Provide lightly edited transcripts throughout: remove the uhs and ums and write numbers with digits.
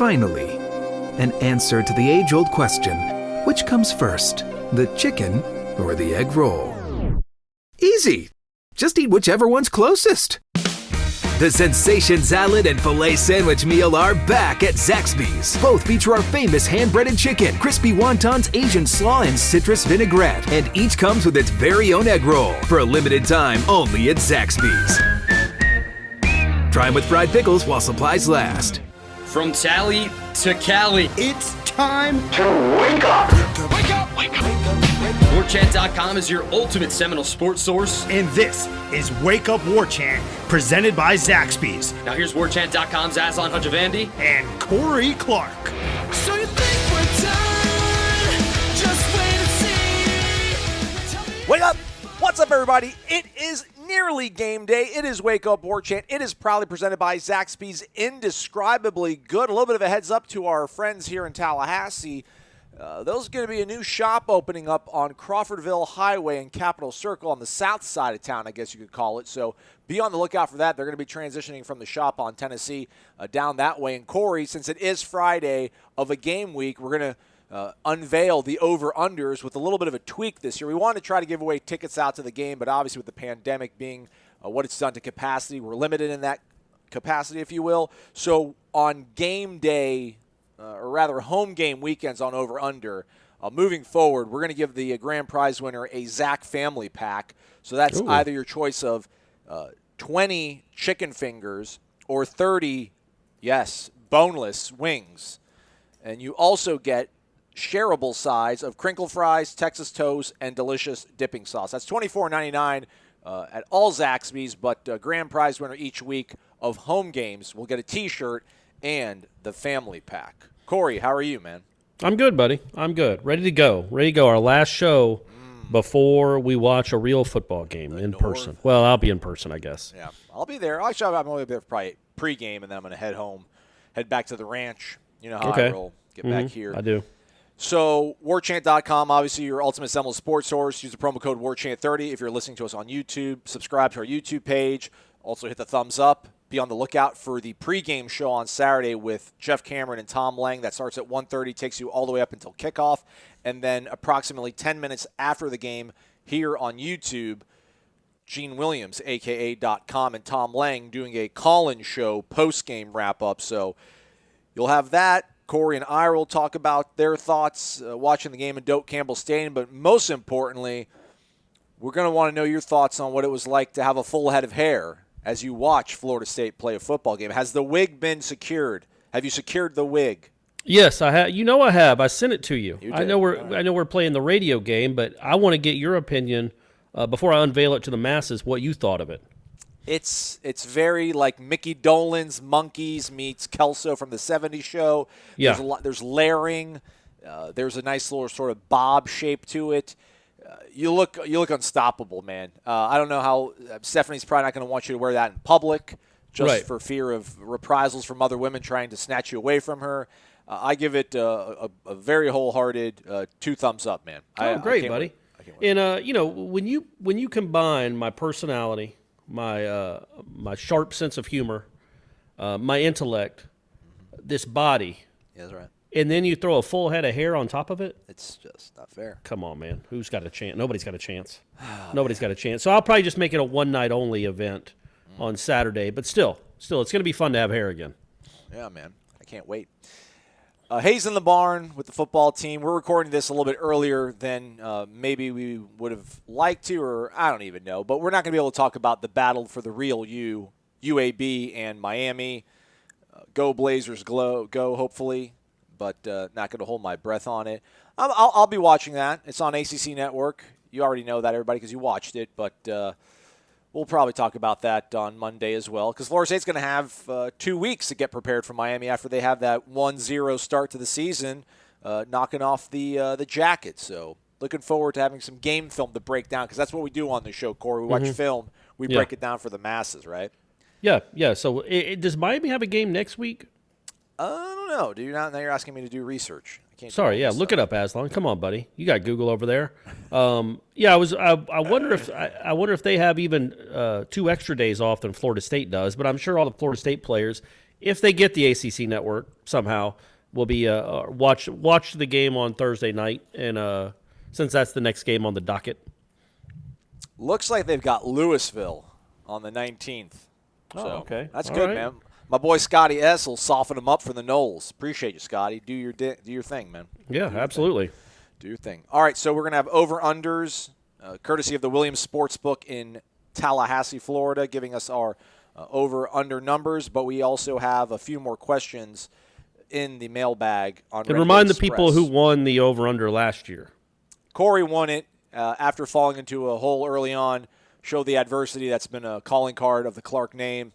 Finally, an answer to the age-old question, which comes first, the chicken or the egg roll? Easy! Just eat whichever one's closest. The Sensation Salad and Filet Sandwich Meal are back at Zaxby's. Both feature our famous hand-breaded chicken, crispy wontons, Asian slaw, and citrus vinaigrette. And each comes with its very own egg roll for a limited time only at Zaxby's. Try them with fried pickles while supplies last. From Tally to Cali, It's time to wake up. Wake up! Wake up! Warchant.com is your ultimate Seminole sports source. And this is Wake Up Warchant, presented by Zaxby's Now here's Warchant.com's Aslan Hajavandi. and Corey Clark. So you think we're done? Just wait and see. Wake up! What's up, everybody? It is nearly game day. It is Wake Up Warchant. It is proudly presented by Zaxby's Indescribably Good. A little bit of a heads up to our friends here in Tallahassee. There's going to be a new shop opening up on Crawfordville Highway in Capitol Circle on the south side of town, I guess you could call it. So be on the lookout for that. They're going to be transitioning from the shop on Tennessee down that way. And Corey, since it is Friday of a game week, we're going to unveil the over-unders with a little bit of a tweak this year. We wanted to try to give away tickets out to the game, but obviously with the pandemic being what it's done to capacity, we're limited in that capacity, if you will. So on game day, or rather home game weekends on over-under, moving forward, we're going to give the grand prize winner a Zach family pack. So that's either your choice of 20 chicken fingers or 30, yes, boneless wings. And you also get shareable size of crinkle fries, Texas toast, and delicious dipping sauce. That's $24.99 at all Zaxby's, but grand prize winner each week of home games will get a T-shirt and the family pack. Corey, how are you, man? I'm good, buddy. I'm good. Ready to go. Our last show before we watch a real football game in person. Well, I'll be in person, I guess. Yeah, I'll be there. Actually, I'm only there for probably pregame, and then I'm going to head home, head back to the ranch. You know how I roll. Get back here. I do. So, Warchant.com, obviously your ultimate Seminole sports source. Use the promo code Warchant30 if you're listening to us on YouTube. Subscribe to our YouTube page. Also hit the thumbs up. Be on the lookout for the pregame show on Saturday with Jeff Cameron and Tom Lang. That starts at 1:30, takes you all the way up until kickoff. And then approximately 10 minutes after the game here on YouTube, Gene Williams, a.k.a. .com, and Tom Lang doing a call-in show post-game wrap-up. So you'll have that. Corey and I will talk about their thoughts watching the game in Doak Campbell Stadium. But most importantly, we're going to want to know your thoughts on what it was like to have a full head of hair as you watch Florida State play a football game. Has the wig been secured? Have you secured the wig? Yes, I have. You know I have. I sent it to you. I know we're playing the radio game, but I want to get your opinion before I unveil it to the masses. What you thought of it? It's very like Mickey Dolenz Monkeys meets Kelso from the '70s show. Yeah. There's layering. There's a nice little sort of bob shape to it. You look unstoppable, man. I don't know how Stephanie's probably not going to want you to wear that in public, just for fear of reprisals from other women trying to snatch you away from her. I give it a very wholehearted 2 thumbs up, man. Great, buddy. And when you combine my personality, my sharp sense of humor, my intellect, this body, yeah, that's right. And then you throw a full head of hair on top of it? It's just not fair. Come on, man. Who's got a chance? Nobody's got a chance. Nobody's got a chance. So I'll probably just make it a one-night-only event on Saturday. But still, it's going to be fun to have hair again. Yeah, man. I can't wait. Hayes in the barn with the football team. We're recording this a little bit earlier than maybe we would have liked to, or I don't even know. But we're not going to be able to talk about the battle for the real U, UAB and Miami. Go Blazers, go, hopefully. But not going to hold my breath on it. I'll be watching that. It's on ACC Network. You already know that, everybody, because you watched it. But we'll probably talk about that on Monday as well, because Florida State's going to have 2 weeks to get prepared for Miami after they have that 1-0 start to the season, knocking off the Jackets. So looking forward to having some game film to break down, because that's what we do on the show, Corey. We watch film. We break it down for the masses, right? Yeah. So does Miami have a game next week? I don't know. Do you not? Now you're asking me to do research. I can't. Sorry, yeah. Look it up, Aslan. Come on, buddy. You got Google over there. I wonder if they have even 2 extra days off than Florida State does. But I'm sure all the Florida State players, if they get the ACC network somehow, will be watch the game on Thursday night, and since that's the next game on the docket. Looks like they've got Louisville on the 19th. So okay. That's All good, right. man. My boy Scotty S. will soften them up for the Knowles. Appreciate you, Scotty. Do your thing, man. Yeah, absolutely. Do your thing. All right, so we're going to have over-unders, courtesy of the Williams Sportsbook in Tallahassee, Florida, giving us our over-under numbers, but we also have a few more questions in the mailbag on And Red remind Bull the people Express. who won the over-under last year. Corey won it after falling into a hole early on, showed the adversity that's been a calling card of the Clark name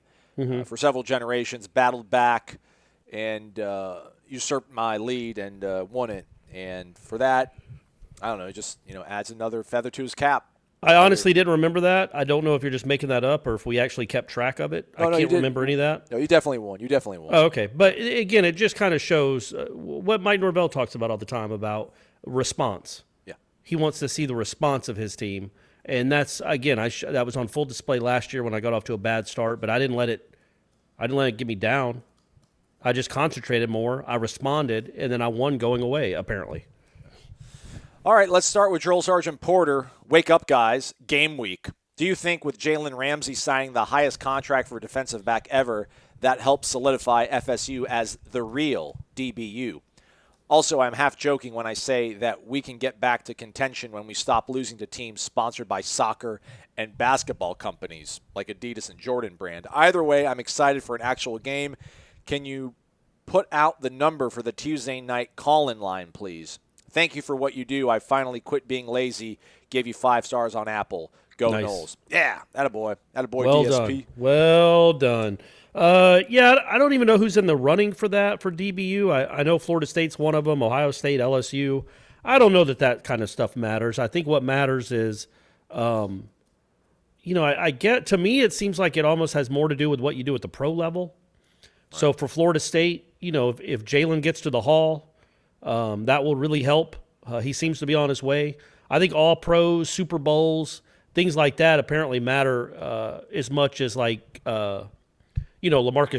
for several generations, battled back, and usurped my lead and won it. And for that, I don't know, it just adds another feather to his cap. I honestly didn't remember that. I don't know if you're just making that up or if we actually kept track of it. I can't remember any of that. No, you definitely won. You definitely won. Oh, okay. But again, it just kind of shows what Mike Norvell talks about all the time about response. Yeah. He wants to see the response of his team. And that's, again, that was on full display last year when I got off to a bad start, but I didn't let it get me down. I just concentrated more. I responded, and then I won going away, apparently. All right, let's start with Drill Sergeant Porter. Wake up, guys. Game week. Do you think with Jalen Ramsey signing the highest contract for a defensive back ever, that helps solidify FSU as the real DBU? Also, I'm half joking when I say that we can get back to contention when we stop losing to teams sponsored by soccer and basketball companies like Adidas and Jordan brand. Either way, I'm excited for an actual game. Can you put out the number for the Tuesday night call-in line, please? Thank you for what you do. I finally quit being lazy. Gave you 5 stars on Apple. Go Nice. Knowles. Yeah, attaboy. Attaboy Well DSP. done. Well done. Yeah, I don't even know who's in the running for that for DBU. I know Florida State's one of them, Ohio State, LSU. I don't know that kind of stuff matters. I think what matters is, I get, to me, it seems like it almost has more to do with what you do at the pro level. Right. So for Florida State, if Jalen gets to the Hall, that will really help. He seems to be on his way. I think all pros, Super Bowls, things like that apparently matter as much as LaMarcus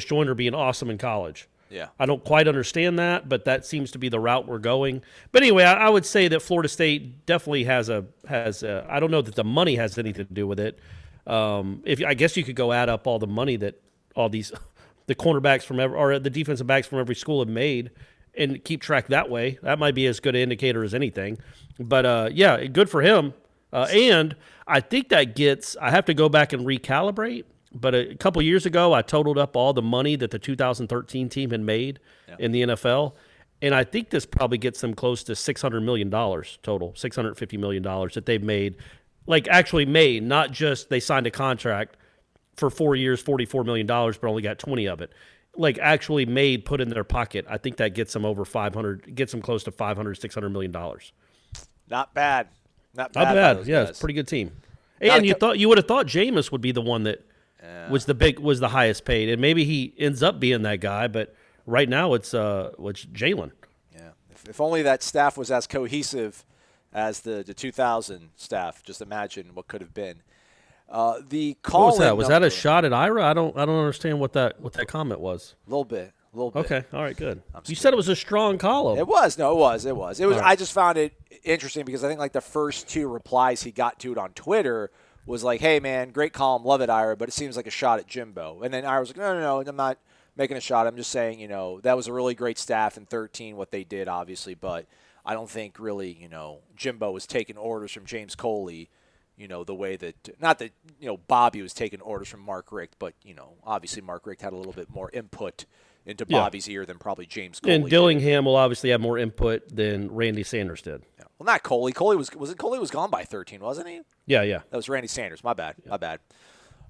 Joyner being awesome in college. Yeah. I don't quite understand that, but that seems to be the route we're going. But anyway, I would say that Florida State definitely has I don't know that the money has anything to do with it. I guess you could go add up all the money that all these the cornerbacks or the defensive backs from every school have made and keep track that way. That might be as good an indicator as anything. But yeah, good for him. And I think that I have to go back and recalibrate. But a couple years ago, I totaled up all the money that the 2013 team had made in the NFL. And I think this probably gets them close to $600 million total, $650 million that they've made. Actually made, not just they signed a contract for 4 years, $44 million, but only got 20 of it. Actually made, put in their pocket. I think that gets them over 500, gets them close to $600 million. Not bad. Not bad. Yeah, it's a pretty good team. And you would have thought Jameis would be the one that was the highest paid, and maybe he ends up being that guy. But right now, it's Jalen. Yeah, if only that staff was as cohesive as the 2000 staff. Just imagine what could have been. The call. What was that? Was that a shot at Ira? I don't understand what that comment was. A little bit. Okay, all right, good. You said it was a strong column. It was. No, it was. Right. I just found it interesting because I think the first 2 replies he got to it on Twitter was like, "Hey man, great column, love it, Ira, but it seems like a shot at Jimbo." And then Ira was like, "No, I'm not making a shot. I'm just saying, that was a really great staff in 2013, what they did, obviously, but I don't think really, Jimbo was taking orders from James Coley." The way that, not that, Bobby was taking orders from Mark Richt, but, obviously Mark Richt had a little bit more input into Bobby's ear than probably James Coley. And Dillingham will obviously have more input than Randy Sanders did. Yeah. Well, not Coley. Coley was gone by 13, wasn't he? Yeah. That was Randy Sanders. My bad.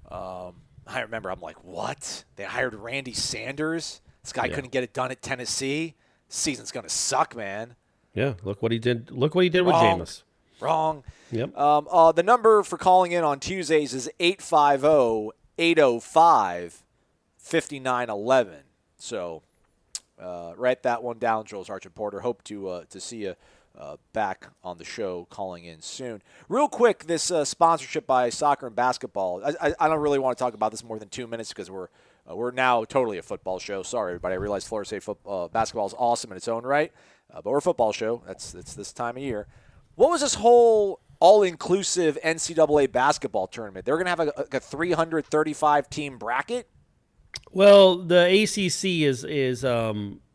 I remember, I'm like, what? They hired Randy Sanders? This guy couldn't get it done at Tennessee? Season's going to suck, man. Yeah, look what he did. Look what he did with Jameis. Wrong. Yep. The number for calling in on Tuesdays is 850-805-5911. So write that one down, Joel Sergeant Porter. Hope to see you back on the show calling in soon. Real quick, this sponsorship by soccer and basketball. I don't really want to talk about this more than 2 minutes because we're We're now totally a football show. Sorry, everybody. I realize Florida State basketball is awesome in its own right, but we're a football show. It's this time of year. What was this whole all-inclusive NCAA basketball tournament? They're going to have a 335-team bracket? Well, the ACC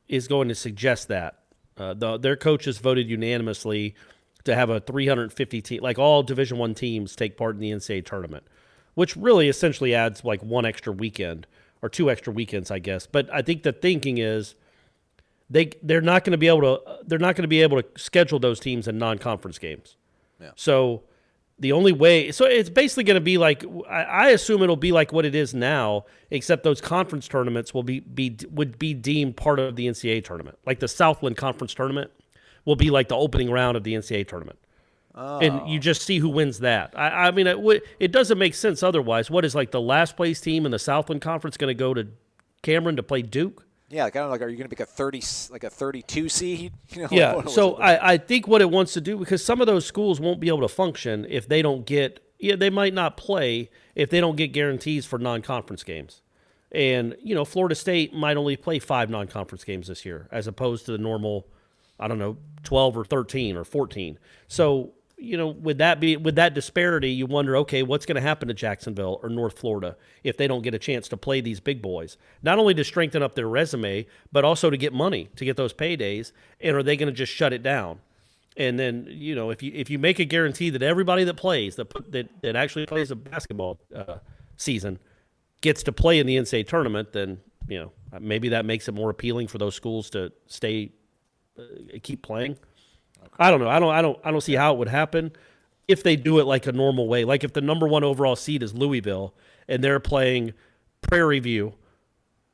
is going to suggest that. Their coaches voted unanimously to have a 350 team, like all Division I teams take part in the NCAA tournament, which really essentially adds like one extra weekend or two extra weekends, I guess. But I think the thinking is they're not going to be able to schedule those teams in non-conference games. Yeah. So the only way, so it's basically going to be like, I assume it'll be like what it is now, except those conference tournaments would be deemed part of the NCAA tournament. Like the Southland Conference tournament will be like the opening round of the NCAA tournament. Oh. And you just see who wins that. I mean, it doesn't make sense otherwise. What is like the last place team in the Southland Conference going to go to Cameron to play Duke? Yeah, like I don't know, like are you going to pick a 32 seed? Yeah. So I think what it wants to do, because some of those schools won't be able to function if they don't get. Yeah, they might not play if they don't get guarantees for non-conference games. And Florida State might only play 5 non-conference games this year, as opposed to the normal, 12 or 13 or 14. So. With that disparity, you wonder, okay, what's going to happen to Jacksonville or North Florida if they don't get a chance to play these big boys? Not only to strengthen up their resume, but also to get money, to get those paydays. And are they going to just shut it down? And then, if you make a guarantee that everybody that plays, that actually plays a basketball season, gets to play in the NCAA tournament, then maybe that makes it more appealing for those schools to keep playing. I don't know. I don't see how it would happen if they do it like a normal way. Like if the number 1 overall seed is Louisville and they're playing Prairie View,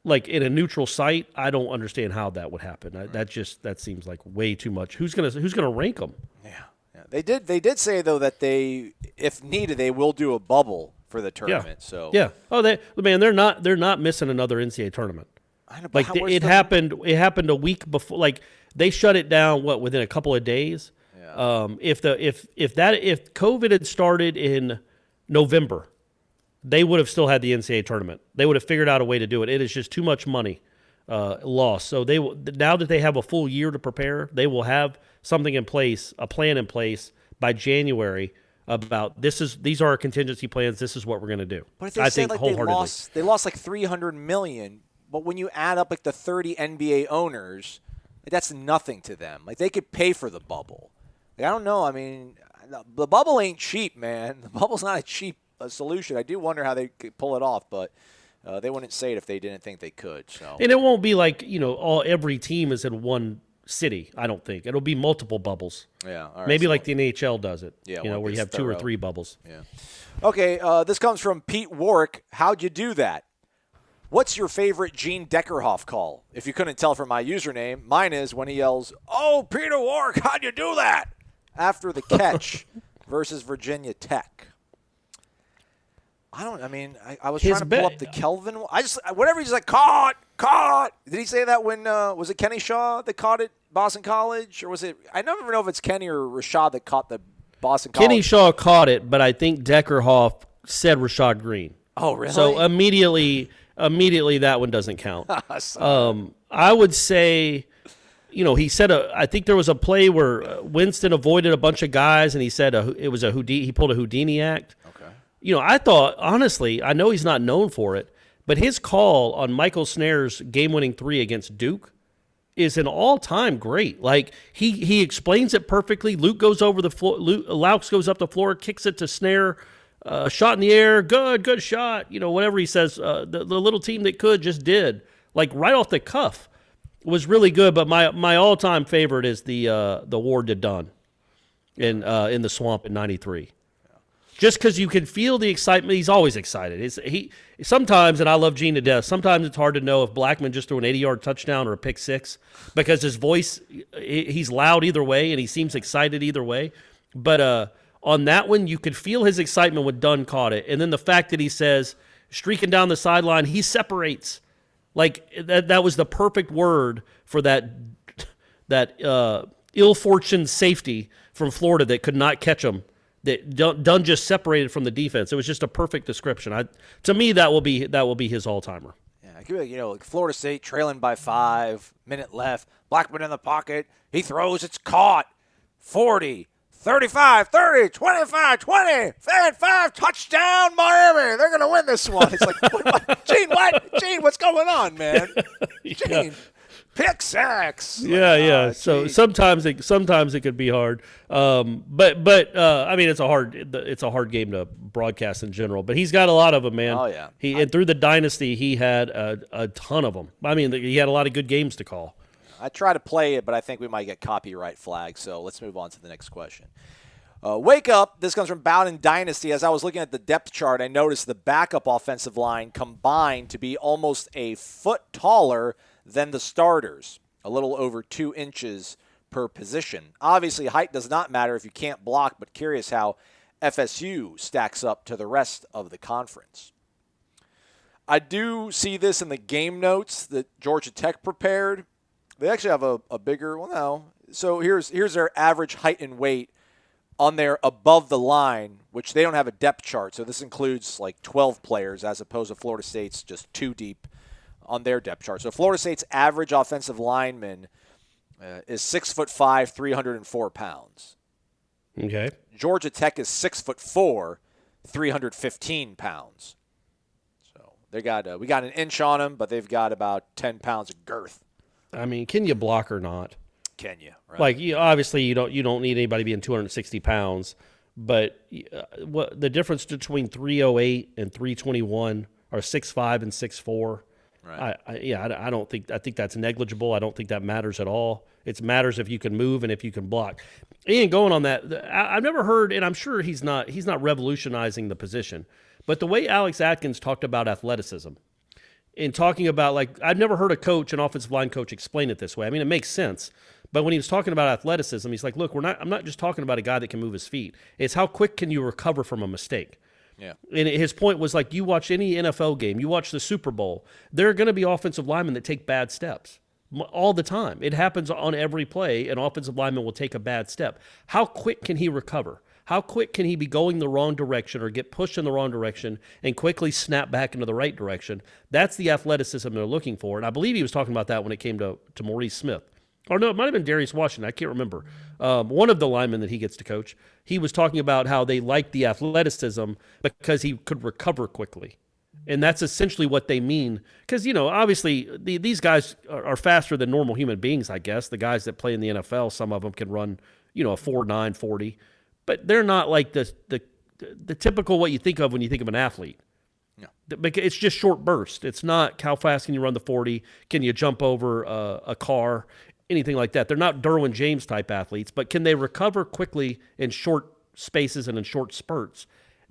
like in a neutral site, I don't understand how that would happen. That seems like way too much. Who's gonna rank them? Yeah. They did say though that if needed, they will do a bubble for the tournament. Yeah. So yeah. Oh, they're not missing another NCAA tournment. I know, like it happened a week before. Like. They shut it down within a couple of days. Yeah. If COVID had started in November, they would have still had the NCAA tournament. They would have figured out a way to do it. It is just too much money lost. So now that they have a full year to prepare, they will have something in place, a plan in place by January about these are our contingency plans. This is what we're going to do. But if they said like they lost like $300 million, but when you add up like the 30 NBA owners. That's nothing to them. Like they could pay for the bubble. Like, I don't know. I mean, the bubble ain't cheap, man. The bubble's not a cheap solution. I do wonder how they could pull it off, but they wouldn't say it if they didn't think they could. So, and it won't be like every team is in one city. I don't think it'll be multiple bubbles. Yeah, all right, maybe like the NHL does it. Yeah, where you have 2 or 3 bubbles. Yeah. Okay, this comes from Pete Warwick. How'd you do that? What's your favorite Gene Deckerhoff call? If you couldn't tell from my username, mine is when he yells, "Oh, Peter Warwick, how'd you do that?" after the catch versus Virginia Tech. I was trying to pull up the Kelvin. Whatever he's like, caught. Did he say that when, was it Kenny Shaw that caught it, Boston College? Or was it, I never know if it's Kenny or Rashad that caught the Boston College. Kenny Shaw caught it, but I think Deckerhoff said Rashad Green. Oh, really? So immediately that one doesn't count. I would say, he said I think there was a play where Winston avoided a bunch of guys, and he said he pulled a Houdini act. Okay. I thought, honestly, I know he's not known for it, but his call on Michael Snare's game-winning 3 against Duke is an all-time great. Like he explains it perfectly. Luke goes over the floor. Laux goes up the floor, kicks it to Snare. Shot in the air, good shot. Whatever he says, the little team that could just did. Like right off the cuff, was really good. But my all-time favorite is the Ward to Dunn in the swamp in '93. Just because you can feel the excitement. He's always excited. Sometimes, and I love Gene to death, sometimes it's hard to know if Blackman just threw an 80-yard touchdown or a pick six because his voice, he's loud either way and he seems excited either way. But on that one, you could feel his excitement when Dunn caught it. And then the fact that he says, streaking down the sideline, he separates. Like, that was the perfect word for that ill-fortuned safety from Florida that could not catch him. That Dunn just separated from the defense. It was just a perfect description. To me, that will be his all-timer. Yeah, it could be, like Florida State trailing by 5, minute left, Blackman in the pocket, he throws, it's caught, 40, 35, 30, 25, 20, 5, touchdown, Miami. They're going to win this one. It's like, Gene, what? Gene, what's going on, man? Gene, pick sacks. Yeah. So sometimes it could be hard. But I mean, it's a hard game to broadcast in general. But he's got a lot of them, man. Oh yeah. And through the dynasty, he had a ton of them. I mean, he had a lot of good games to call. I try to play it, but I think we might get copyright flags. So let's move on to the next question. Wake up. This comes from Bowden Dynasty. As I was looking at the depth chart, I noticed the backup offensive line combined to be almost a foot taller than the starters, a little over 2 inches per position. Obviously, height does not matter if you can't block, but curious how FSU stacks up to the rest of the conference. I do see this in the game notes that Georgia Tech prepared. They actually have a bigger, well, no. So here's their average height and weight on their above the line, which they don't have a depth chart. So this includes like 12 players as opposed to Florida State's just 2 deep on their depth chart. So Florida State's average offensive lineman is 6'5", 304 pounds. Okay. Georgia Tech is 6'4", 315 pounds. So we got an inch on them, but they've got about 10 pounds of girth. I mean, can you block or not? Can you? Right? Like, obviously, you don't need anybody being 260 pounds, but what the difference between 308 and 321 are 6'5" and 6'4". Right. I think that's negligible. I don't think that matters at all. It matters if you can move and if you can block. And going on that, I've never heard, and I'm sure he's not revolutionizing the position, but the way Alex Atkins talked about athleticism. In talking about, like, I've never heard an offensive line coach explain it this way. I mean, it makes sense. But when he was talking about athleticism, he's like, look, I'm not just talking about a guy that can move his feet. It's how quick can you recover from a mistake. Yeah. And his point was, like, you watch any NFL game, you watch the Super Bowl, there are going to be offensive linemen that take bad steps all the time. It happens on every play. An offensive lineman will take a bad step. How quick can he recover? How quick can he be going the wrong direction or get pushed in the wrong direction and quickly snap back into the right direction? That's the athleticism they're looking for. And I believe he was talking about that when it came to Maurice Smith. Or no, it might have been Darius Washington. I can't remember. One of the linemen that he gets to coach, he was talking about how they like the athleticism because he could recover quickly. And that's essentially what they mean. Because, obviously, these guys are faster than normal human beings, I guess. The guys that play in the NFL, some of them can run, a 4.9 40. But they're not like the typical what you think of when you think of an athlete. No. It's just short burst. It's not how fast can you run the 40, can you jump over a car, anything like that. They're not Derwin James type athletes, but can they recover quickly in short spaces and in short spurts?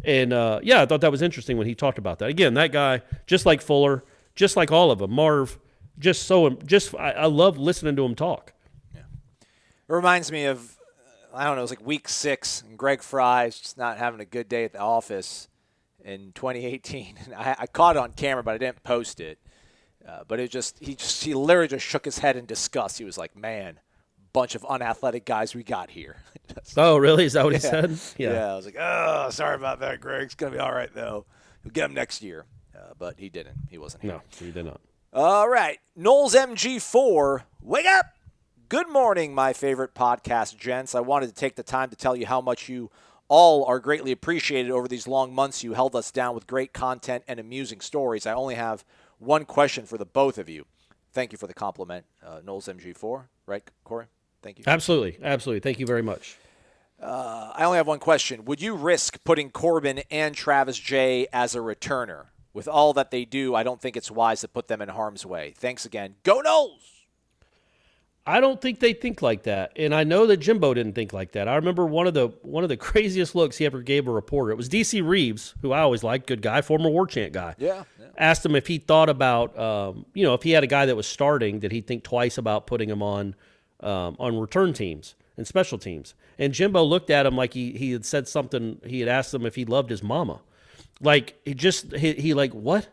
And I thought that was interesting when he talked about that. Again, that guy, just like Fuller, just like all of them, Marv, I love listening to him talk. Yeah. It reminds me of, I don't know, it was like week 6, and Greg Fry's just not having a good day at the office in 2018. And I caught it on camera, but I didn't post it. But he literally just shook his head in disgust. He was like, man, bunch of unathletic guys we got here. Oh, really? Is that what he said? Yeah. I was like, oh, sorry about that, Greg. It's going to be all right, though. We'll get him next year. But he didn't. He wasn't here. No, he did not. All right. Knowles MG4, wake up. Good morning, my favorite podcast, gents. I wanted to take the time to tell you how much you all are greatly appreciated over these long months. You held us down with great content and amusing stories. I only have one question for the both of you. Thank you for the compliment, Knowles MG4. Right, Corey? Thank you. Absolutely. Thank you very much. I only have one question. Would you risk putting Corbin and Travis Jay as a returner? With all that they do, I don't think it's wise to put them in harm's way. Thanks again. Go Knowles! I don't think they think like that, and I know that Jimbo didn't think like that. I remember one of the craziest looks he ever gave a reporter. It was DC Reeves, who I always liked, good guy, former Warchant guy. Yeah. Asked him if he thought about, if he had a guy that was starting, did he think twice about putting him on return teams and special teams? And Jimbo looked at him like he had said something. He had asked him if he loved his mama. Like he like what?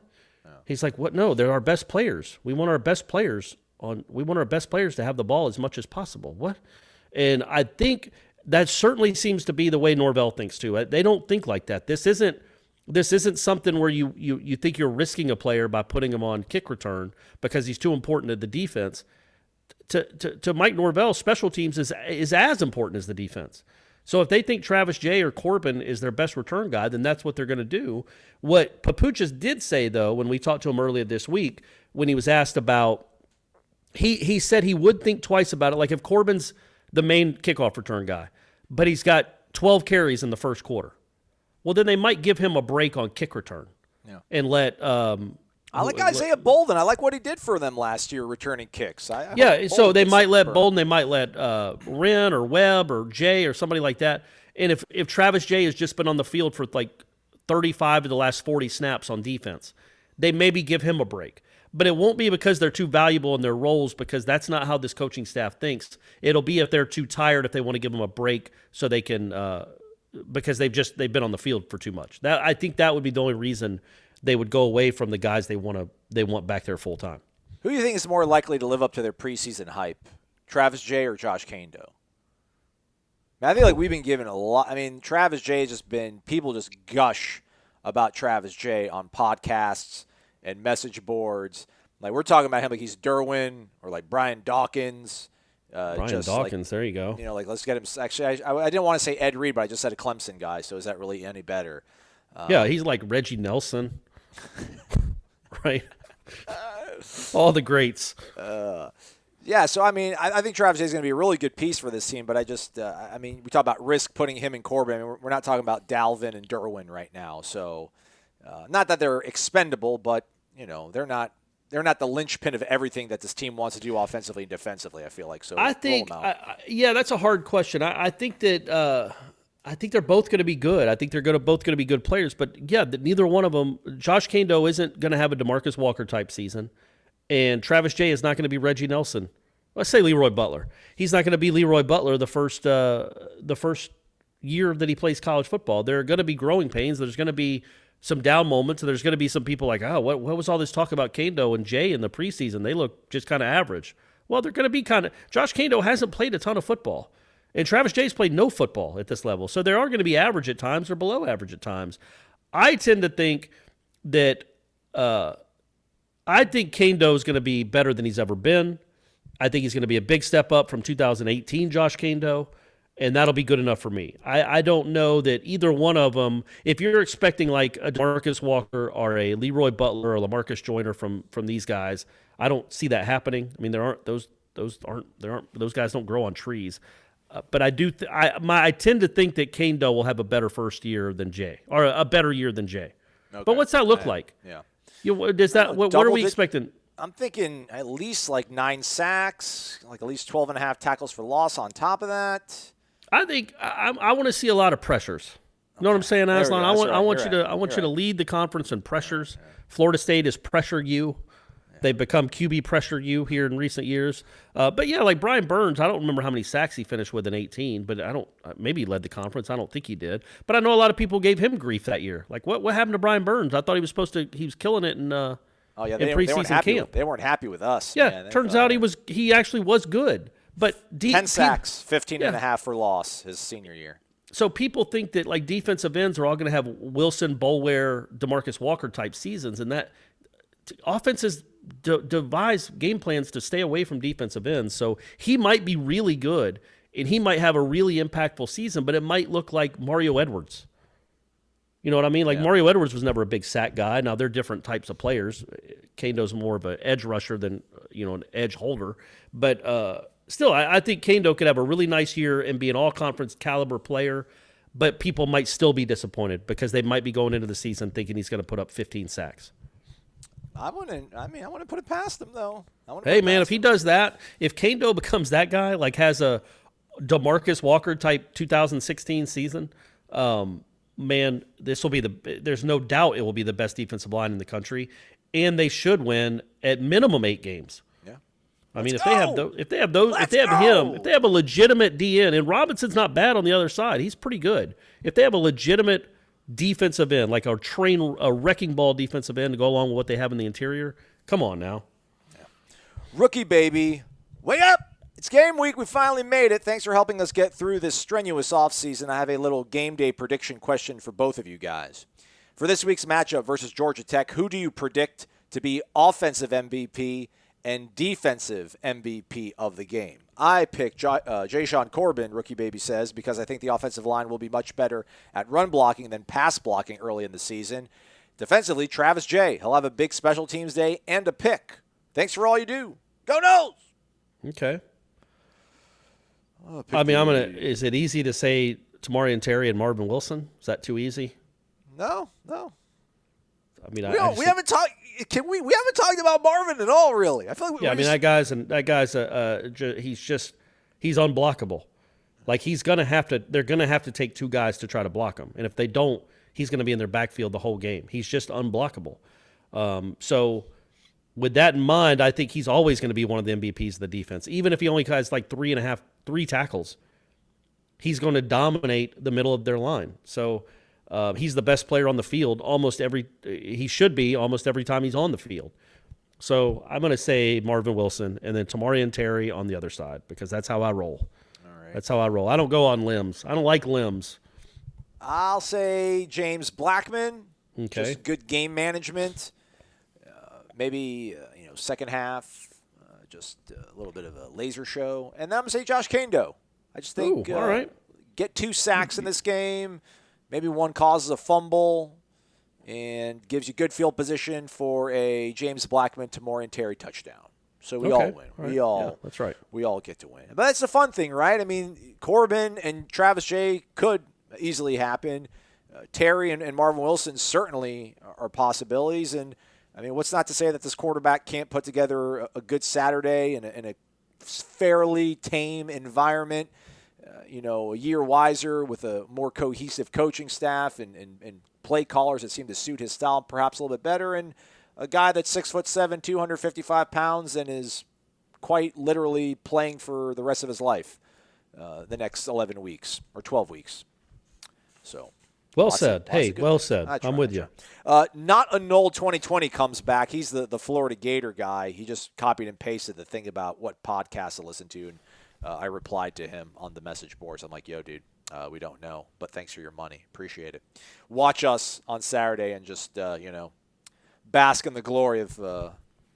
Oh. He's like, what? No, they're our best players. We want our best players. We want our best players to have the ball as much as possible. What? And I think that certainly seems to be the way Norvell thinks too. They don't think like that. This isn't This isn't something where you think you're risking a player by putting him on kick return because he's too important to the defense. To Mike Norvell, special teams is as important as the defense. So if they think Travis Jay or Corbin is their best return guy, then that's what they're going to do. What Papuchas did say, though, when we talked to him earlier this week, when he was asked about, he said he would think twice about it. Like if Corbin's the main kickoff return guy, but he's got 12 carries in the first quarter, well, then they might give him a break on kick return and let I like Isaiah Bolden. I like what he did for them last year returning kicks. So they might let Bolden, they might let Wren or Webb or Jay or somebody like that. And if Travis Jay has just been on the field for like 35 of the last 40 snaps on defense, they maybe give him a break. But it won't be because they're too valuable in their roles, because that's not how this coaching staff thinks. It'll be if they're too tired, if they want to give them a break so they can because they've been on the field for too much. I think that would be the only reason they would go away from the guys they want back there full time. Who do you think is more likely to live up to their preseason hype, Travis Jay or Josh Kaindoh? I feel like we've been given a lot. I mean, Travis Jay has just been, people just gush about Travis Jay on podcasts and message boards. Like we're talking about him like he's Derwin or like Brian Dawkins. Dawkins, there you go. Like let's get him. Actually, I didn't want to say Ed Reed, but I just said a Clemson guy. So is that really any better? He's like Reggie Nelson, right? All the greats. So I mean, I think Travis Jay is going to be a really good piece for this team. But I just, we talk about risk putting him and Corbin. I mean, we're not talking about Dalvin and Derwin right now. So, not that they're expendable, but they're not the linchpin of everything that this team wants to do offensively and defensively. I feel like so. I think, that's a hard question. I think that. I think they're both going to be good. I think they're both going to be good players. But, neither one of them. Josh Kaindoh isn't going to have a DeMarcus Walker-type season. And Travis Jay is not going to be Reggie Nelson. Let's say Leroy Butler. He's not going to be Leroy Butler the first year that he plays college football. There are going to be growing pains. There's going to be some down moments. And there's going to be some people like, what was all this talk about Kaindoh and Jay in the preseason? They look just kind of average. Well, they're going to be kind of – Josh Kaindoh hasn't played a ton of football. And Travis Jay's played no football at this level. So they are going to be average at times or below average at times. I tend to think that I think Kaindoh is going to be better than he's ever been. I think he's going to be a big step up from 2018 Josh Kaindoh, and that'll be good enough for me. I don't know that either one of them, if you're expecting like a DeMarcus Walker or a Leroy Butler or LaMarcus Joyner from these guys, I don't see that happening. I mean, those guys don't grow on trees. But I do. I tend to think that Kaindoh will have a better first year than Jay, or a better year than Jay. Okay. But what's that look like? Yeah. What are we expecting? I'm thinking at least like 9 sacks, like at least 12.5 tackles for loss on top of that. I think I want to see a lot of pressures. You know what I'm saying, Aslan? I want you to lead the conference in pressures. Right. Florida State has pressured you. They've become QB pressure you here in recent years. But like Brian Burns, I don't remember how many sacks he finished with in 18, but maybe he led the conference. I don't think he did. But I know a lot of people gave him grief that year. Like, what happened to Brian Burns? I thought he was killing it in preseason camp. They weren't happy with us. Yeah, man. Turns out he actually was good. But 10 sacks, 15.5 for loss his senior year. So people think that like defensive ends are all going to have Wilson, Bolware, DeMarcus Walker type seasons, and that offenses devise game plans to stay away from defensive ends. So he might be really good, and he might have a really impactful season, but it might look like Mario Edwards. You know what I mean? Like Mario Edwards was never a big sack guy. Now they're different types of players. Kaindoh's more of an edge rusher than an edge holder. But still, I think Kaindoh could have a really nice year and be an all-conference caliber player, but people might still be disappointed because they might be going into the season thinking he's going to put up 15 sacks. I want to put it past him, though. Hey, man, if he does that, if Kaindoh becomes that guy, like has a DeMarcus Walker type 2016 season, man, this will be there's no doubt it will be the best defensive line in the country, and they should win at minimum 8 games. Yeah. I mean, if they have a legitimate DN, and Robinson's not bad on the other side. He's pretty good. If they have a legitimate defensive end, like a wrecking ball defensive end to go along with what they have in the interior. Come on now. Yeah. Rookie baby. Way up. It's game week. We finally made it. Thanks for helping us get through this strenuous offseason. I have a little game day prediction question for both of you guys. For this week's matchup versus Georgia Tech, who do you predict to be offensive MVP and defensive MVP of the game? I pick Jay-Sean Corbin, Rookie Baby says, because I think the offensive line will be much better at run blocking than pass blocking early in the season. Defensively, Travis Jay. He'll have a big special teams day and a pick. Thanks for all you do. Go Noles! Okay. Is it easy to say Tamorrion Terry and Marvin Wilson? Is that too easy? No. I mean, we haven't talked. We haven't talked about Marvin at all, really. I feel like that guy's he's unblockable. Like they're gonna have to take two guys to try to block him, and if they don't, he's gonna be in their backfield the whole game. He's just unblockable. So with that in mind, I think he's always going to be one of the MVPs of the defense, even if he only has like 3 tackles. He's going to dominate the middle of their line. So he's the best player on the field he should be almost every time he's on the field. So I'm going to say Marvin Wilson and then Tamorrion Terry on the other side because that's how I roll. All right. That's how I roll. I don't go on limbs. I don't like limbs. I'll say James Blackman. Okay. Just good game management. Maybe second half, just a little bit of a laser show. And then I'm going to say Josh Kaindoh. I just think all right. Get 2 sacks in this game. Maybe one causes a fumble and gives you good field position for a James Blackman Tamorrion Terry touchdown. So we all win. Right. That's right. We all get to win. But that's the fun thing, right? I mean, Corbin and Travis Jay could easily happen. Terry and Marvin Wilson certainly are possibilities. And, I mean, what's not to say that this quarterback can't put together a good Saturday in a fairly tame environment, a year wiser with a more cohesive coaching staff and play callers that seem to suit his style perhaps a little bit better, and a guy that's 6'7", 255 pounds and is quite literally playing for the rest of his life the next 11 weeks or 12 weeks. So. Well said. Hey, well said. I'm with you. Not a Knoll 2020 comes back. He's the Florida Gator guy. He just copied and pasted the thing about what podcast to listen to, and I replied to him on the message boards. I'm like, yo, dude, we don't know, but thanks for your money. Appreciate it. Watch us on Saturday and just, bask in the glory of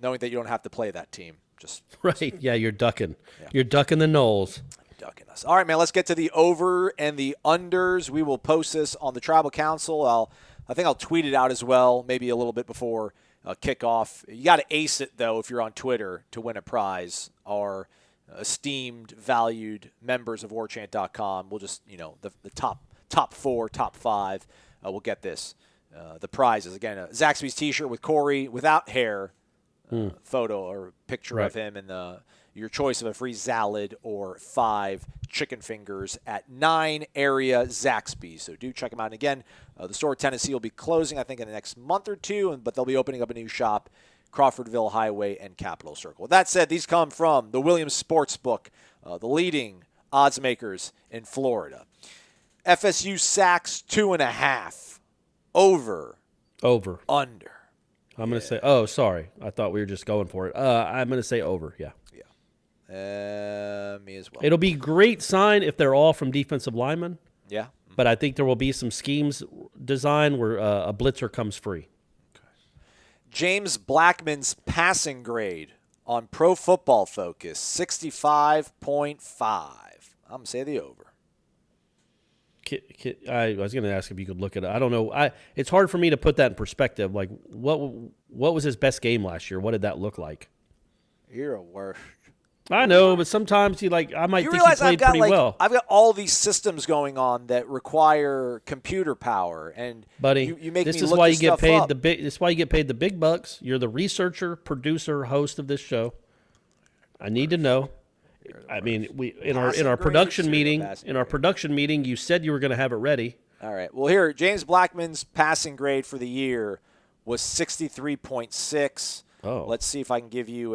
knowing that you don't have to play that team. Just right. Yeah, you're ducking. Yeah. You're ducking the Knolls. Ducking us. All right, man, let's get to the over and the unders. We will post this on the Tribal Council. I think I'll tweet it out as well, maybe a little bit before kickoff. You got to ace it, though, if you're on Twitter to win a prize. Our esteemed, valued members of warchant.com will just, the top 4, top 5 will get this. The prizes, again, Zaxby's T-shirt with Corey without hair, photo or picture of him, and your choice of a free salad or 5 chicken fingers at 9 area Zaxby. So do check them out. And again, the store at Tennessee will be closing, I think, in the next month or two, but they'll be opening up a new shop, Crawfordville Highway and Capitol Circle. With that said, these come from the Williams Sportsbook, the leading odds makers in Florida. FSU sacks 2.5. Over. Under. I'm going to say, oh, sorry. I thought we were just going for it. I'm going to say over, yeah. Me as well. It'll be a great sign if they're all from defensive linemen. Yeah. But I think there will be some schemes design where a blitzer comes free. Okay. James Blackman's passing grade on Pro Football Focus, 65.5. I'm going to say the over. I was going to ask if you could look at it. I don't know. It's hard for me to put that in perspective. Like, what was his best game last year? What did that look like? You're a worst. I know, but sometimes I might think he played pretty well. I've got all these systems going on that require computer power, and buddy, you make this me is look why this you get stuff paid up. this is why you get paid the big bucks. You're the researcher, producer, host of this show. I need to know. I mean, in our production meeting, you said you were going to have it ready. All right. Well, here, James Blackman's passing grade for the year was 63.6. Oh. Let's see if I can give you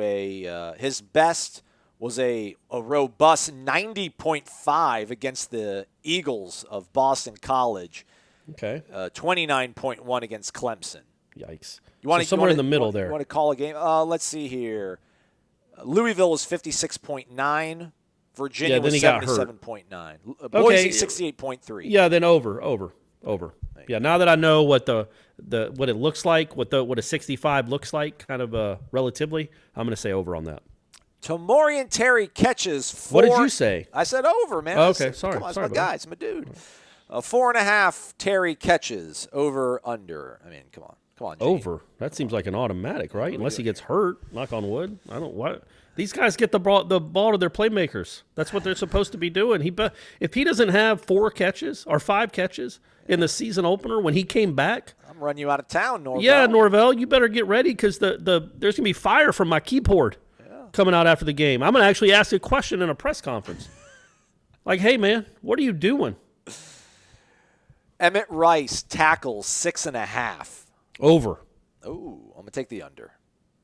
his best was a robust 90.5 against the Eagles of Boston College. Okay. 29.1 against Clemson. Yikes. Somewhere in the middle there. You want to call a game? Let's see here. Louisville was 56.9. Virginia was 77.9. Boise, 68.3. Yeah, then over. Over. Yeah, now that I know what what it looks like, what a 65 looks like, kind of relatively, I'm going to say over on that. Tamorian Terry catches 4. What did you say? I said over, man. Oh, okay, sorry. Come on, it's sorry, my guy. It's my dude. 4.5 Terry catches, over, under. I mean, come on. Gene. Over. That seems like an automatic, right? Unless he gets hurt. Knock on wood. I don't what. These guys get the ball to their playmakers. That's what they're supposed to be doing. If he doesn't have 4 catches or 5 catches in the season opener when he came back, I'm running you out of town, Norvell. Yeah, Norvell, you better get ready because there's gonna be fire from my keyboard coming out after the game. I'm gonna actually ask a question in a press conference. Like, hey man, what are you doing? Emmett Rice tackles 6.5. Over. Oh, I'm gonna take the under.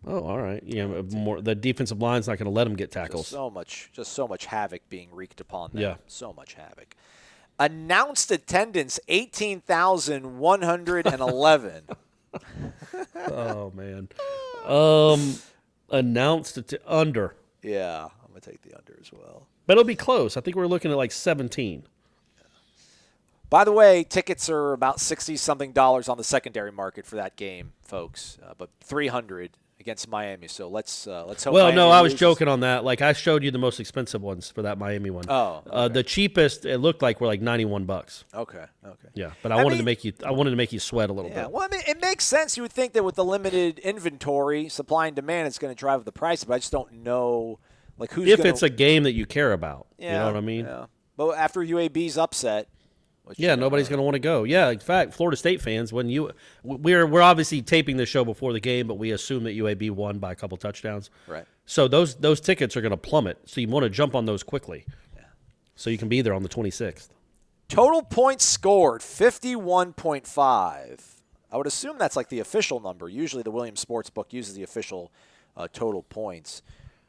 Oh, all right. Yeah, the defensive line's not going to let him get tackles. Just so much havoc being wreaked upon them. Yeah. So much havoc. Announced attendance 18,111. Oh man. Announced under. Yeah, I'm gonna take the under as well. But it'll be close. I think we're looking at like 17. By the way, tickets are about $60-something on the secondary market for that game, folks. But $300 against Miami. So let's hope. Well, Miami no, I was loses. joking on that. Like I showed you the most expensive ones for that Miami one. Oh, okay. The cheapest it looked like were like $91. Okay. Yeah, but I wanted to make you sweat a little Yeah, bit. well, I mean, it makes sense. You would think that with the limited inventory, supply and demand, it's going to drive the price. But I just don't know, like who's If gonna, it's a game that you care about, yeah, you know what I mean? Yeah. But after UAB's upset. Yeah, nobody's going to want to go. Yeah, in fact, Florida State fans, we're obviously taping the show before the game, but we assume that UAB won by a couple touchdowns. Right. So those tickets are going to plummet. So you want to jump on those quickly. Yeah. So you can be there on the 26th. Total points scored 51.5. I would assume that's like the official number. Usually the Williams Sportsbook uses the official total points.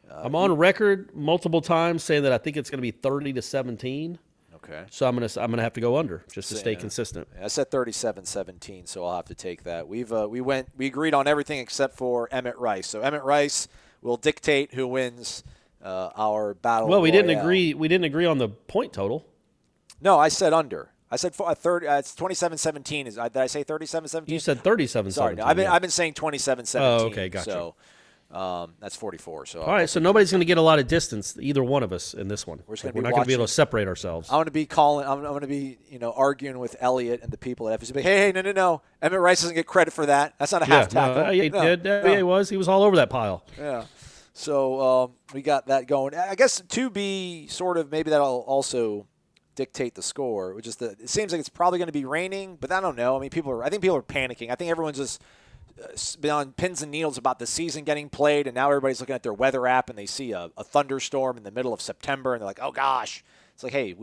I'm on record multiple times saying that I think it's going to be 30-17. Okay. So I'm gonna have to go under just to stay consistent. I said 37-17, so I'll have to take that. We agreed on everything except for Emmett Rice. So Emmett Rice will dictate who wins our battle. Well, we royale. didn't agree. We didn't agree on the point total. No, I said under. I said it's 27-17. Did I say 37-17? You said 37-17. Sorry, no, I've been saying 27-17. Oh, okay, gotcha. So that's 44. So all right, so nobody's going to get a lot of distance, either one of us in this one. We're not going to be able to separate ourselves. I'm going to be calling. I'm going to be arguing with Elliot and the people at FSU. Hey, no. Emmett Rice doesn't get credit for that. That's not a half tackle. He did. Yeah, he was. He was all over that pile. Yeah. So we got that going. I guess to be sort of maybe that'll also dictate the score, which is it seems like it's probably going to be raining, but I don't know. I mean, I think people are panicking. I think everyone's just been on pins and needles about the season getting played, and now everybody's looking at their weather app and they see a thunderstorm in the middle of September, and they're like, "Oh gosh!" It's like, "Hey,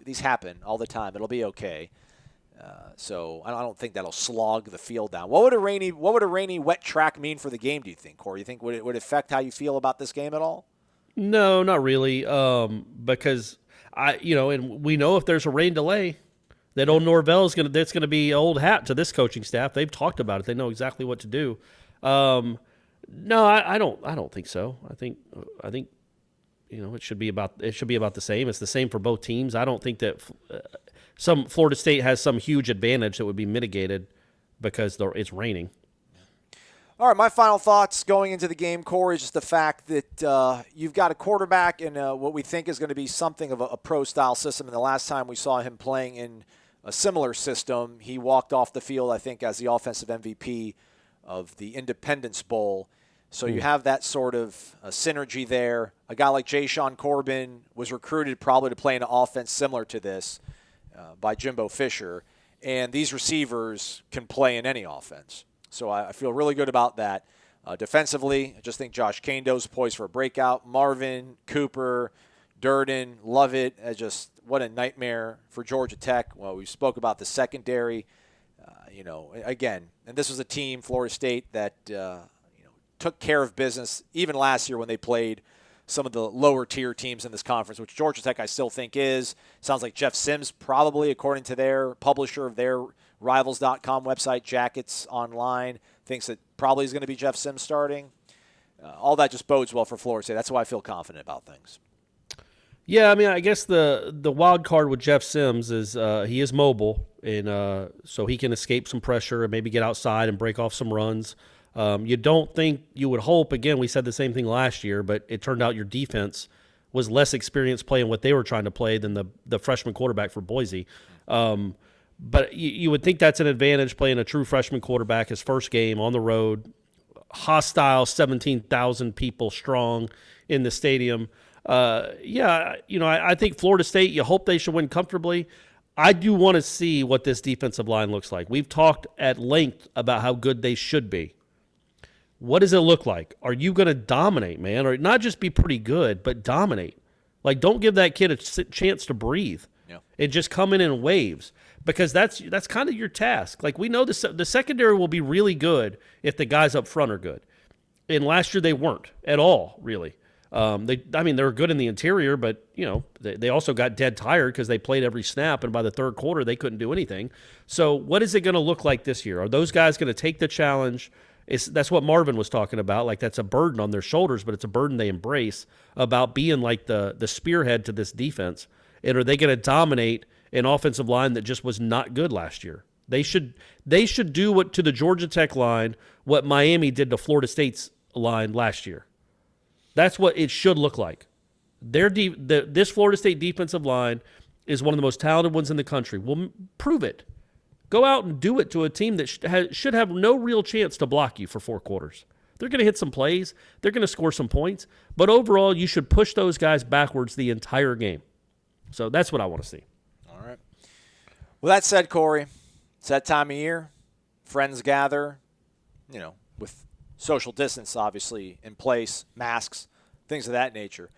these happen all the time. It'll be okay." So I don't think that'll slog the field down. What would a rainy, wet track mean for the game? Do you think, Corey? You think would it affect how you feel about this game at all? No, not really. Because and we know if there's a rain delay, that old Norvell that's going to be old hat to this coaching staff. They've talked about it. They know exactly what to do. No, I don't think so. I think it should be about the same. It's the same for both teams. I don't think that some Florida State has some huge advantage that would be mitigated because it's raining. All right, my final thoughts going into the game, Corey, is just the fact that you've got a quarterback in what we think is going to be something of a pro-style system. And the last time we saw him playing in a similar system, he walked off the field, I think, as the offensive MVP of the Independence Bowl. So you have that sort of synergy there. A guy like Ja'Shawn Corbin was recruited probably to play in an offense similar to this by Jimbo Fisher. And these receivers can play in any offense. So I feel really good about that. Defensively, I just think Josh Kaindoh's poised for a breakout. Marvin, Cooper, Durden, love it. What a nightmare for Georgia Tech. Well, we spoke about the secondary. Again, and this was a team, Florida State, that took care of business even last year when they played some of the lower tier teams in this conference, which Georgia Tech I still think is. Sounds like Jeff Sims probably, according to their publisher of their Rivals.com website, Jackets Online, thinks that probably is going to be Jeff Sims starting. All that just bodes well for Florida State. That's why I feel confident about things. Yeah, I mean, I guess the wild card with Jeff Sims is he is mobile, and so he can escape some pressure and maybe get outside and break off some runs. You don't think, you would hope, again, we said the same thing last year, but it turned out your defense was less experienced playing what they were trying to play than the freshman quarterback for Boise. But you would think that's an advantage, playing a true freshman quarterback, his first game on the road, hostile, 17,000 people strong in the stadium. I think Florida State, you hope they should win comfortably. I do want to see what this defensive line looks like. We've talked at length about how good they should be. What does it look like? Are you going to dominate, man? Or not just be pretty good, but dominate? Like, don't give that kid a chance to breathe. Yeah. And just come in waves, because that's kind of your task. Like, we know the secondary will be really good if the guys up front are good. And last year they weren't at all, really. They were good in the interior, but they also got dead tired because they played every snap, and by the third quarter they couldn't do anything. So what is it going to look like this year? Are those guys going to take the challenge? That's what Marvin was talking about. Like, that's a burden on their shoulders, but it's a burden they embrace, about being like the spearhead to this defense. And are they going to dominate an offensive line that just was not good last year? They should do what to the Georgia Tech line what Miami did to Florida State's line last year. That's what it should look like. This Florida State defensive line is one of the most talented ones in the country. Well, prove it. Go out and do it to a team that should have no real chance to block you for 4 quarters. They're going to hit some plays. They're going to score some points. But overall, you should push those guys backwards the entire game. So that's what I want to see. All right. Well, that said, Corey, it's that time of year. Friends gather, with social distance, obviously, in place, masks, things of that nature.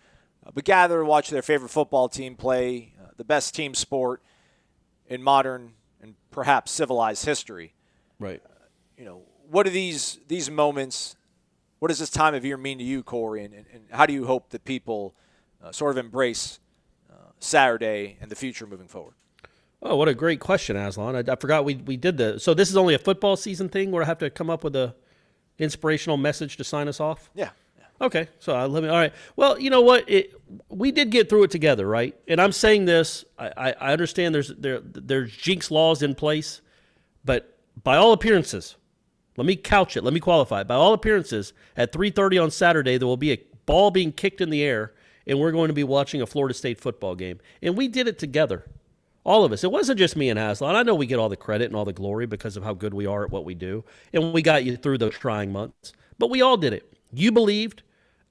But gather to watch their favorite football team play, the best team sport in modern and perhaps civilized history. Right. What are these moments, what does this time of year mean to you, Corey, and how do you hope that people sort of embrace Saturday and the future moving forward? Oh, what a great question, Aslan. I forgot we did so this is only a football season thing where I have to come up with a inspirational message to sign us off? Yeah. Okay, so all right. Well, you know what? We did get through it together, right? And I'm saying this, I understand there's jinx laws in place, but by all appearances, let me couch it, let me qualify it. By all appearances, at 3:30 on Saturday, there will be a ball being kicked in the air, and we're going to be watching a Florida State football game. And we did it together, all of us. It wasn't just me and Aslan. I know we get all the credit and all the glory because of how good we are at what we do, and we got you through those trying months. But we all did it. You believed,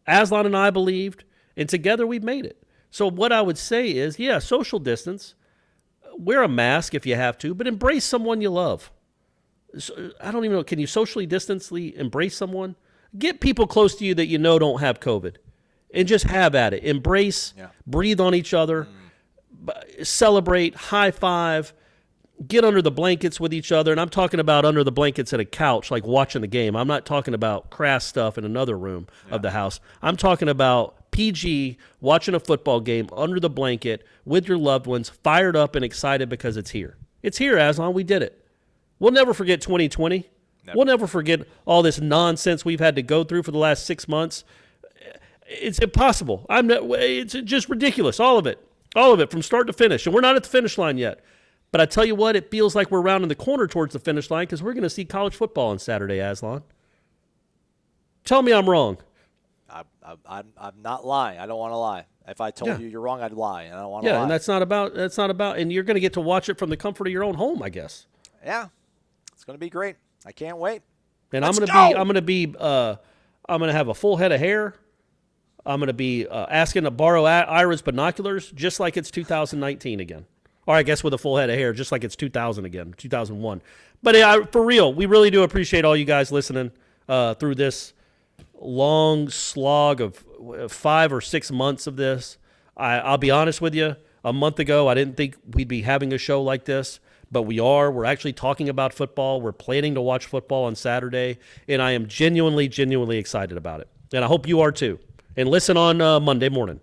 Aslan and I believed, and together we've made it. So what I would say is, yeah, social distance, wear a mask if you have to, but embrace someone you love. So, I don't even know, can you socially distantly embrace someone? Get people close to you that you know don't have COVID, and just have at it. Embrace, breathe on each other, celebrate, high five, get under the blankets with each other. And I'm talking about under the blankets at a couch, like watching the game. I'm not talking about crass stuff in another room of the house. I'm talking about PG, watching a football game under the blanket with your loved ones, fired up and excited because it's here. It's here, Aslan. We did it. We'll never forget 2020. Never. We'll never forget all this nonsense we've had to go through for the last 6 months. It's impossible. It's just ridiculous, all of it. All of it from start to finish. And we're not at the finish line yet. But I tell you what, it feels like we're rounding the corner towards the finish line because we're going to see college football on Saturday, Aslan. Tell me I'm wrong. I'm not lying. I don't want to lie. If I told you you're wrong, I'd lie. And I don't want to lie. Yeah, and that's not about, and you're going to get to watch it from the comfort of your own home, I guess. Yeah. It's going to be great. I can't wait. And I'm going to have a full head of hair. I'm going to be asking to borrow Ira's binoculars just like it's 2019 again. Or I guess with a full head of hair, just like it's 2000 again, 2001. But for real, we really do appreciate all you guys listening through this long slog of 5 or 6 months of this. I'll be honest with you. A month ago, I didn't think we'd be having a show like this, but we are. We're actually talking about football. We're planning to watch football on Saturday, and I am genuinely, genuinely excited about it. And I hope you are too. And listen on Monday morning.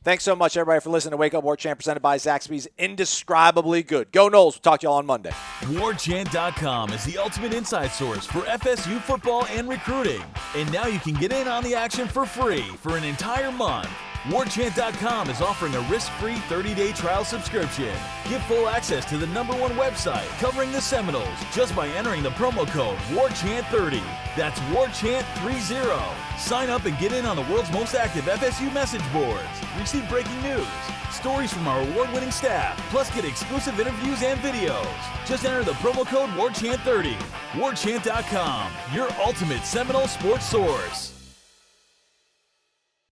Thanks so much, everybody, for listening to Wake Up Warchant, presented by Zaxby's Indescribably Good. Go Noles. We'll talk to you all on Monday. Warchant.com is the ultimate inside source for FSU football and recruiting. And now you can get in on the action for free for an entire month. Warchant.com is offering a risk-free 30-day trial subscription. Get full access to the #1 website covering the Seminoles just by entering the promo code WARCHANT30. That's WARCHANT30. Sign up and get in on the world's most active FSU message boards. Receive breaking news, stories from our award-winning staff, plus get exclusive interviews and videos. Just enter the promo code WARCHANT30. Warchant.com, your ultimate Seminole sports source.